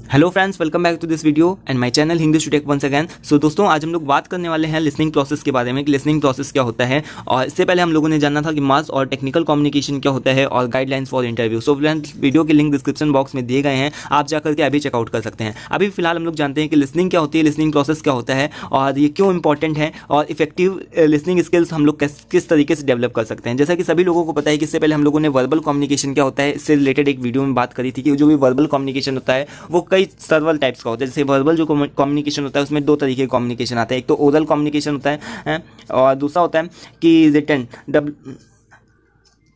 Hello friends, welcome back to this video and my channel English to tech once again. So दोस्तों, आज हम लोग बात करने वाले हैं लिसनिंग प्रोसेस के बारे में कि लिसनिंग प्रोसेस क्या होता है। और इससे पहले हम लोगों ने जाना था कि मास और टेक्निकल कम्युनिकेशन क्या होता है और guidelines for interview. So friends, video के लिंक डिस्क्रिप्शन बॉक्स में दिए गए हैं, आप जाकर के अभी चेकआउट कर सकते हैं। अभी फिलहाल हम लोग जानते हैं कि लिसनिंग क्या होती है, लिसनिंग प्रोसेस क्या होता है और ये क्यों इंपॉर्टेंट है और इफेक्टिव लिसनिंग स्किल्स हम लोग किस तरीके से डेवलप कर सकते हैं। जैसा कि सभी लोगों को पता है कि इससे पहले हम लोगों ने वर्बल कम्युनिकेशन क्या होता है इससे रिलेटेड एक वीडियो में बात करी थी कि जो भी वर्बल कम्युनिकेशन होता है वो कई सर्वल टाइप्स का होता है। जैसे वर्बल जो कम्युनिकेशन होता है उसमें दो तरीके के कम्युनिकेशन आते हैं, एक तो ओरल कम्युनिकेशन होता है और दूसरा होता है कि रिटन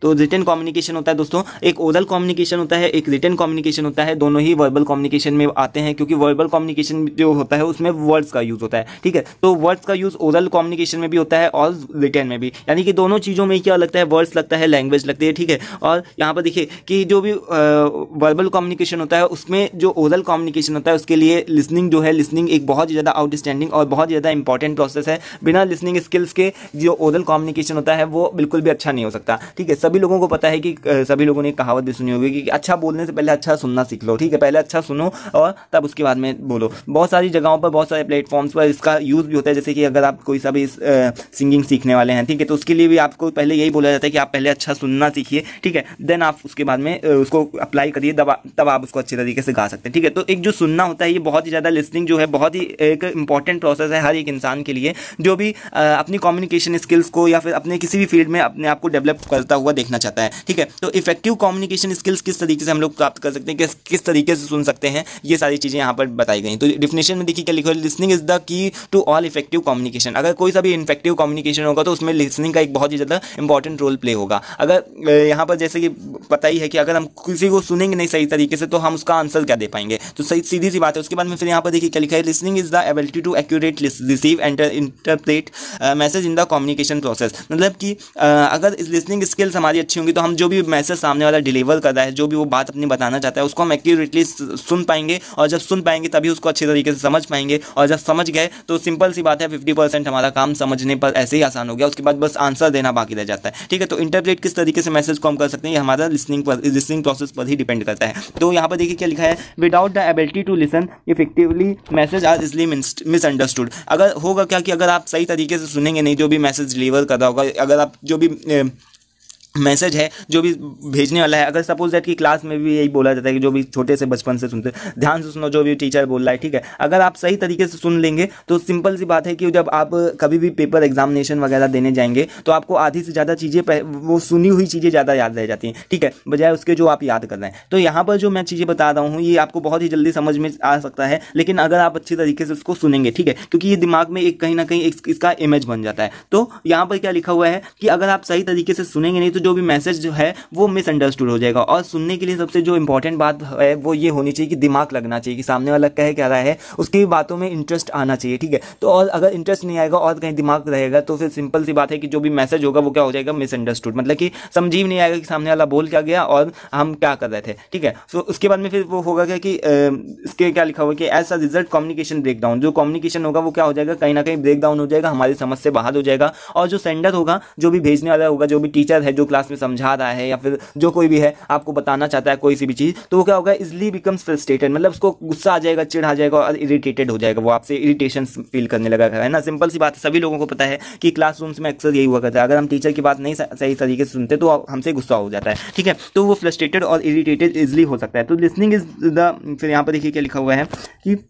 तो रिटन कम्युनिकेशन होता है दोस्तों। एक ओरल कम्युनिकेशन होता है, एक रिटन कम्युनिकेशन होता है। दोनों ही वर्बल कम्युनिकेशन में आते हैं क्योंकि वर्बल कम्युनिकेशन जो होता है उसमें वर्ड्स का यूज़ होता है, ठीक है। तो वर्ड्स का यूज़ ओरल कम्युनिकेशन में भी होता है और रिटन में भी, यानी कि दोनों चीज़ों में क्या लगता है, वर्ड्स लगता है, लैंग्वेज लगती है, ठीक है। और यहाँ पर देखिए कि जो भी वर्बल कम्युनिकेशन होता है उसमें जो ओरल कम्युनिकेशन होता है उसके लिए लिसनिंग जो है, लिसनिंग एक बहुत ही ज़्यादा आउटस्टैंडिंग और बहुत ज़्यादा इंपॉर्टेंट प्रोसेस है। बिना लिसनिंग स्किल्स के जो ओरल कम्युनिकेशन होता है वो बिल्कुल भी अच्छा नहीं हो सकता, ठीक है। सभी लोगों को पता है कि सभी लोगों ने कहावत भी सुनी होगी कि अच्छा बोलने से पहले अच्छा सुनना सीख लो, ठीक है। पहले अच्छा सुनो और तब उसके बाद में बोलो। बहुत सारी जगहों पर, बहुत सारे प्लेटफॉर्म्स पर इसका यूज़ भी होता है। जैसे कि अगर आप कोई सा भी सिंगिंग सीखने वाले हैं, ठीक है, तो उसके लिए भी आपको पहले यही बोला जाता है कि आप पहले अच्छा सुनना सीखिए, ठीक है, देन आप उसके बाद में उसको अप्लाई करिए, तब आप उसको अच्छे तरीके से गा सकते हैं, ठीक है। तो एक जो सुनना होता है ये बहुत ही ज़्यादा, लिसनिंग जो है बहुत ही एक इंपॉर्टेंट प्रोसेस है हर एक इंसान के लिए जो भी अपनी कम्युनिकेशन स्किल्स को या फिर अपने किसी भी फील्ड में अपने आप को डेवलप करता हुआ देखना चाहता है, ठीक है। तो इफेक्टिव कम्युनिकेशन स्किल्स किस तरीके से हम लोग प्राप्त कर सकते हैं, किस तरीके से सुन सकते हैं, ये सारी चीज़ें यहाँ पर बताई गई। तो डिफिनेशन में देखिए क्या लिखा है, listening is the key to all effective communication. अगर कोई सा भी इफेक्टिव कम्युनिकेशन होगा तो उसमें लिसनिंग का एक बहुत ही ज़्यादा इंपॉर्टेंट रोल प्ले होगा। अगर यहाँ पर जैसे कि पता ही है कि अगर हम किसी को सुनेंगे नहीं सही तरीके से तो हम उसका आंसर क्या दे पाएंगे, तो सही सीधी सी बात है। उसके बाद में फिर यहाँ पर देखिए क्या लिखा है, listening is the ability to accurate receive and interpret message in the communication process. मतलब कि अगर लिसनिंग स्किल्स हमारी अच्छी होंगी तो हम जो भी मैसेज सामने वाला डिलीवर कर रहा है, जो भी वो बात अपनी बताना चाहता है उसको हम एक्यूरेटली सुन पाएंगे, और जब सुन पाएंगे तभी उसको अच्छे तरीके से समझ पाएंगे। और जब समझ गए तो सिंपल सी बात है 50% हमारा काम समझने पर ऐसे ही आसान हो गया, उसके बाद बस आंसर देना बाकी रह जाता है, ठीक है। तो इंटरप्रेट किस तरीके से मैसेज को हम कर सकते हैं ये हमारा लिसनिंग प्रोसेस पर ही डिपेंड करता है। तो यहाँ पर देखिए क्या लिखा है, without the ability to listen effectively message are easily misunderstood. अगर होगा क्या कि अगर आप सही तरीके से सुनेंगे नहीं जो भी मैसेज डिलीवर कर रहा होगा, अगर आप जो भी मैसेज है जो भी भेजने वाला है, अगर सपोज दैट कि क्लास में भी यही बोला जाता है कि जो भी छोटे से बचपन से सुनते ध्यान से सुनो जो भी टीचर बोल रहा है, ठीक है। अगर आप सही तरीके से सुन लेंगे तो सिंपल सी बात है कि जब आप कभी भी पेपर एग्जामिनेशन वगैरह देने जाएंगे तो आपको आधी से ज़्यादा चीज़ें, वो सुनी हुई चीज़ें ज़्यादा याद रह जाती हैं, ठीक है, बजाय उसके जो आप याद कर रहे हैं। तो यहाँ पर जो मैं चीज़ें बता रहा हूँ ये आपको बहुत ही जल्दी समझ में आ सकता है, लेकिन अगर आप अच्छी तरीके से उसको सुनेंगे, ठीक है, क्योंकि ये दिमाग में एक कहीं ना कहीं इसका इमेज बन जाता है। तो यहाँ पर क्या लिखा हुआ है कि अगर आप सही तरीके से सुनेंगे नहीं तो जो भी मैसेज जो है वो मिसअंडरस्टूड हो जाएगा। और सुनने के लिए सबसे जो इंपॉर्टेंट बात है वो ये होनी चाहिए कि दिमाग लगना चाहिए कि सामने वाला कह क्या रहा है, उसकी बातों में इंटरेस्ट आना चाहिए, ठीक है। तो और अगर इंटरेस्ट नहीं आएगा और कहीं दिमाग रहेगा तो फिर सिंपल सी बात है कि जो भी मैसेज होगा वो क्या हो जाएगा, मिसअंडरस्टूड, मतलब कि समझ ही नहीं आएगा कि सामने वाला बोल क्या गया और हम क्या कर रहे थे, ठीक है। तो उसके बाद में फिर वो होगा क्या कि इसके क्या लिखा हुआ कि as a result communication breakdown, जो कम्युनिकेशन होगा वो क्या हो जाएगा, कहीं ना कहीं ब्रेकडाउन हो जाएगा, हमारी समझ से बाहर हो जाएगा। और जो सेंडर होगा, जो भी भेजने वाला होगा, जो भी टीचर है जो क्लास में समझा रहा है या फिर जो कोई भी है आपको बताना चाहता है कोई सी भी चीज़, तो वो क्या होगा, इजली बिकम्स फ्रस्ट्रेटेड, मतलब उसको गुस्सा आ जाएगा, चिढ़ आ जाएगा और इरिटेटेड हो जाएगा, वो आपसे इरिटेशन फील करने लगा है ना। सिंपल सी बात है, सभी लोगों को पता है कि क्लासरूम्स में अक्सर यही हुआ करता है, अगर हम टीचर की बात नहीं सही तरीके से सुनते तो हमसे गुस्सा हो जाता है, ठीक है। तो वो फ्रस्ट्रेटेड और इरिटेटेड इजली हो सकता है। तो लिसनिंग इज द, फिर यहाँ पर देखिए क्या लिखा हुआ है कि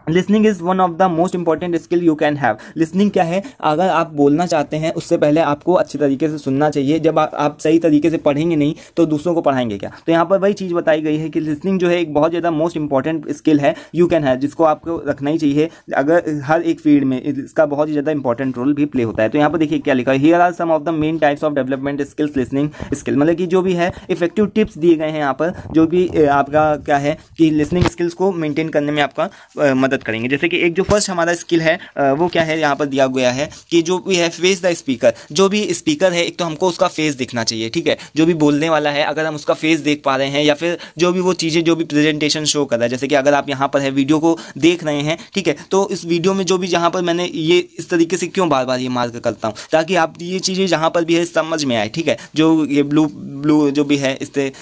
listening is one of the most important skill you can have. Listening क्या है, अगर आप बोलना चाहते हैं उससे पहले आपको अच्छी तरीके से सुनना चाहिए। जब आप सही तरीके से पढ़ेंगे नहीं तो दूसरों को पढ़ाएंगे क्या। तो यहाँ पर वही चीज़ बताई गई है कि लिसनिंग जो है एक बहुत ज़्यादा मोस्ट इंपॉर्टेंट स्किल है यू कैन हैव, जिसको आपको रखना ही चाहिए। अगर हर एक फील्ड में इसका बहुत ही ज़्यादा इंपॉर्टेंट रोल भी प्ले होता है। तो यहाँ पर देखिए क्या लिखा है, here are some of the main types of development skills listening skill, मतलब कि जो भी है इफेक्टिव टिप्स दिए गए हैं यहाँ पर, जो भी आपका क्या है कि लिसनिंग स्किल्स को मेंटेन करने में आपका मदद करेंगे। जैसे कि एक जो फर्स्ट हमारा स्किल है वो क्या है, यहाँ पर दिया गया है कि जो भी है फेस द स्पीकर। जो भी स्पीकर है एक तो हमको उसका फेस दिखना चाहिए, ठीक है। जो भी बोलने वाला है अगर हम उसका फेस देख पा रहे हैं या फिर जो भी वो चीज़ें जो भी प्रेजेंटेशन शो कर रहा है, जैसे कि अगर आप यहाँ पर है वीडियो को देख रहे हैं, ठीक है, तो इस वीडियो में जो भी जहाँ पर मैंने ये इस तरीके से क्यों बार बार ये मार्क करता हूँ ताकि आप ये चीज़ें जहाँ पर भी है समझ में आए, ठीक है। जो ये ब्लू जो भी है इससे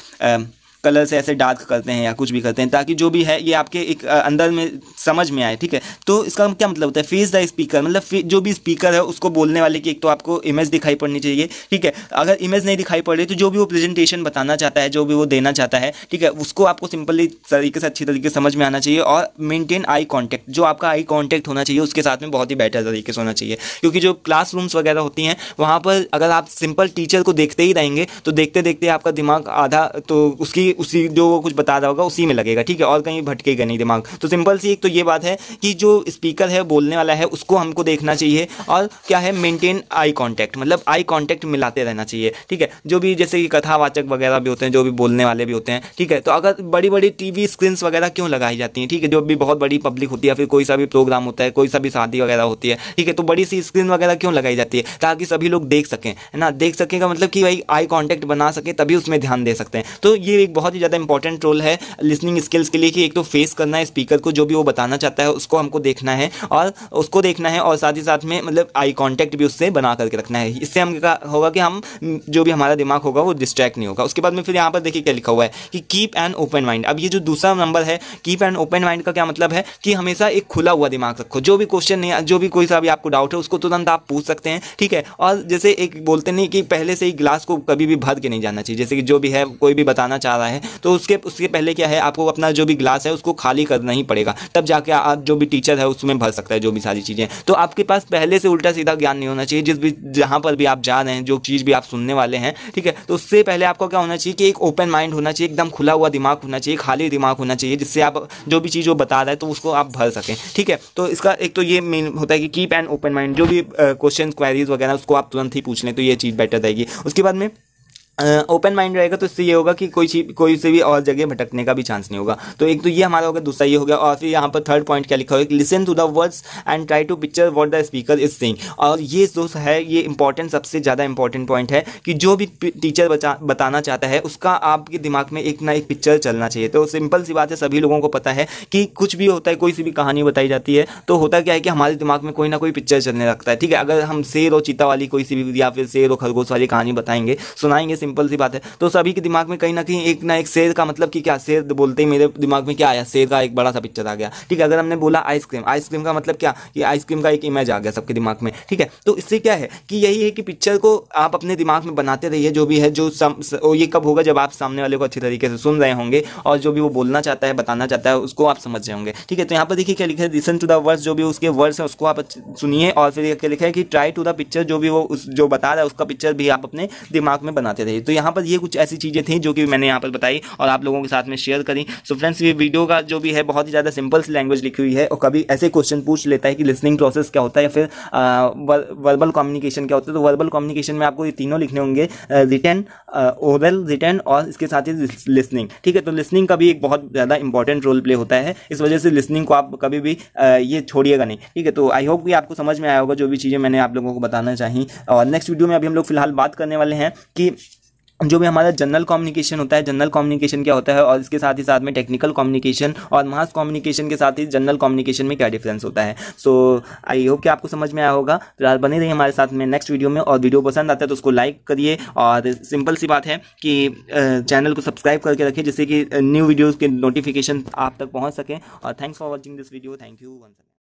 कलर से ऐसे डार्क करते हैं या कुछ भी करते हैं, ताकि जो भी है ये आपके एक अंदर में समझ में आए, ठीक है। तो इसका क्या मतलब होता है, फेस द स्पीकर, मतलब जो भी स्पीकर है उसको बोलने वाले की एक तो आपको इमेज दिखाई पड़नी चाहिए, ठीक है। अगर इमेज नहीं दिखाई पड़ रही तो जो भी वो प्रेजेंटेशन बताना चाहता है, जो भी वो देना चाहता है, ठीक है, उसको आपको सिंपली तरीके से अच्छी तरीके से समझ में आना चाहिए। और मेंटेन आई कांटेक्ट, जो आपका आई कांटेक्ट होना चाहिए उसके साथ में बहुत ही बेटर तरीके से होना चाहिए, क्योंकि जो क्लासरूम्स वगैरह होती हैं वहाँ पर अगर आप सिंपल टीचर को देखते ही रहेंगे तो देखते देखते आपका दिमाग आधा तो उसी जो वो कुछ बता रहा होगा उसी में लगेगा, ठीक है, और कहीं भटकेगा नहीं दिमाग। तो सिंपल सी एक तो ये बात है कि जो स्पीकर है बोलने वाला है उसको हमको देखना चाहिए, और क्या है, मेंटेन आई कांटेक्ट, मतलब आई कांटेक्ट मिलाते रहना चाहिए, ठीक है। जो भी जैसे कि कथावाचक वगैरह भी होते हैं, जो भी बोलने वाले भी होते हैं, ठीक है, तो अगर बड़ी बड़ी टीवी स्क्रीन वगैरह क्यों लगाई जाती हैं, ठीक है, जो भी बहुत बड़ी पब्लिक होती है, फिर कोई सा भी प्रोग्राम होता है, कोई सा भी शादी वगैरह होती है, ठीक है, तो बड़ी सी स्क्रीन वगैरह क्यों लगाई जाती है, ताकि सभी लोग देख सकें, है ना। देख सकें का मतलब कि भाई आई कांटेक्ट बना सके, तभी उसमें ध्यान दे सकते हैं। तो ये एक बहुत ही ज़्यादा इंपॉर्टेंट रोल है लिसनिंग स्किल्स के लिए, कि एक तो फेस करना है स्पीकर को, जो भी वो बताना चाहता है उसको हमको देखना है और साथ ही साथ में मतलब आई कांटेक्ट भी उससे बना करके रखना है। इससे हम क्या होगा कि हम जो भी हमारा दिमाग होगा वो डिस्ट्रैक्ट नहीं होगा। उसके बाद में फिर यहाँ पर देखिए क्या लिखा हुआ है कि कीप एन ओपन माइंड। अब ये जो दूसरा नंबर है कीप एन ओपन माइंड का क्या मतलब है कि हमेशा एक खुला हुआ दिमाग रखो, जो भी क्वेश्चन नहीं, जो भी कोई सा भी आपको डाउट है उसको तुरंत आप पूछ सकते हैं, ठीक है। और जैसे एक बोलते नहीं कि पहले से ही ग्लास को कभी भी भर के नहीं जाना चाहिए, जैसे कि जो भी है कोई भी बताना चाह रहा है तो उसके पहले क्या है, आपको अपना जो भी ग्लास है उसको खाली करना ही पड़ेगा, तब जाके आप जो भी टीचर है उसमें भर सकता है जो भी सारी चीज़ें। तो आपके पास पहले से उल्टा सीधा ज्ञान नहीं होना चाहिए, जहाँ पर भी आप जा रहे हैं, जो चीज़ भी आप सुनने वाले हैं, ठीक है, तो उससे पहले आपको क्या होना चाहिए कि एक ओपन माइंड होना चाहिए, एकदम खुला हुआ दिमाग होना चाहिए, खाली दिमाग होना चाहिए, जिससे आप जो भी चीज़ वो बता रहा है तो उसको आप भर सकें, ठीक है। तो इसका एक तो ये मेन होता है कि कीप एन ओपन माइंड, जो भी क्वेश्चन क्वेरीज वगैरह उसको आप तुरंत ही पूछ लें, तो ये चीज़ बेटर रहेगी। उसके बाद में ओपन माइंड रहेगा तो इससे ये होगा कि कोई से भी और जगह भटकने का भी चांस नहीं होगा। तो एक तो ये हमारा होगा, दूसरा ये हो गया। और फिर यहाँ पर थर्ड पॉइंट क्या लिखा हुआ है, listen to the words and try to picture what the speaker is saying. और ये जो है ये इंपॉर्टेंट, सबसे ज़्यादा इंपॉर्टेंट पॉइंट है कि जो भी टीचर बताना चाहता है उसका आपके दिमाग में एक ना एक पिक्चर चलना चाहिए। तो सिंपल सी बात है, सभी लोगों को पता है कि कुछ भी होता है, कोई सी भी कहानी बताई जाती है तो होता क्या है कि हमारे दिमाग में कोई ना कोई पिक्चर चलने लगता है, ठीक है। अगर हम शेर और चीता वाली कोई सी भी या फिर शेर और खरगोश वाली कहानी बताएंगे, सुनाएंगे, सिंपल सी बात है, तो सभी के दिमाग में कहीं ना कहीं एक ना एक शेर का मतलब कि क्या, शेर बोलते ही मेरे दिमाग में क्या आया, शेर का एक बड़ा सा पिक्चर आ गया, ठीक है। अगर हमने बोला आइसक्रीम का मतलब क्या, ये आइसक्रीम का एक इमेज आ गया सबके दिमाग में, ठीक है। तो इससे क्या है कि यही है कि पिक्चर को आप अपने दिमाग में बनाते रहिए, जो भी है ये कब होगा, जब आप सामने वाले को अच्छी तरीके से सुन रहे होंगे और जो भी वो बोलना चाहता है, बताना चाहता है, उसको आप समझ रहे होंगे, ठीक है। तो यहाँ पर देखिए क्या लिखा है, लिसन टू द वर्ड्स, जो भी उसके वर्ड्स है उसको आप सुनिए। और फिर क्या लिखा है कि ट्राई टू द पिक्चर, जो भी वो जो बता रहा है उसका पिक्चर भी आप अपने दिमाग में बनाते रहिए। तो यहाँ पर ये कुछ ऐसी चीज़ें थी जो कि मैंने यहाँ पर बताई और आप लोगों के साथ में शेयर करी। सो फ्रेंड्स, ये वीडियो का जो भी है बहुत ही ज़्यादा सिंपल सी लैंग्वेज लिखी हुई है, और कभी ऐसे क्वेश्चन पूछ लेता है कि लिसनिंग प्रोसेस क्या होता है या फिर वर्बल कम्युनिकेशन क्या होता है। तो वर्बल कम्युनिकेशन में आपको ये तीनों लिखने होंगे, रिटन, ओरल, रिटन और इसके साथ ही लिसनिंग, ठीक है। तो लिसनिंग का भी एक बहुत ज़्यादा इंपॉर्टेंट रोल प्ले होता है, इस वजह से लिसनिंग को आप कभी भी ये छोड़िएगा नहीं, ठीक है। तो आई होप कि आपको समझ में आया होगा जो भी चीज़ें मैंने आप लोगों को बताना चाहिए। और नेक्स्ट वीडियो में अभी हम लोग फिलहाल बात करने वाले हैं कि जो भी हमारा जनरल कम्युनिकेशन होता है, जनरल कम्युनिकेशन क्या होता है, और इसके साथ ही साथ में टेक्निकल कम्युनिकेशन और मास कम्युनिकेशन के साथ ही जनरल कम्युनिकेशन में क्या डिफरेंस होता है। सो आई होप कि आपको समझ में आया होगा। फिलहाल बने रहिए हमारे साथ में नेक्स्ट वीडियो में, और वीडियो पसंद आता है तो उसको लाइक करिए, और सिंपल सी बात है कि चैनल को सब्सक्राइब करके रखिए, जिससे कि न्यू वीडियोज़ के नोटिफिकेशन आप तक पहुँच सकें। और thanks for watching this video, thank you.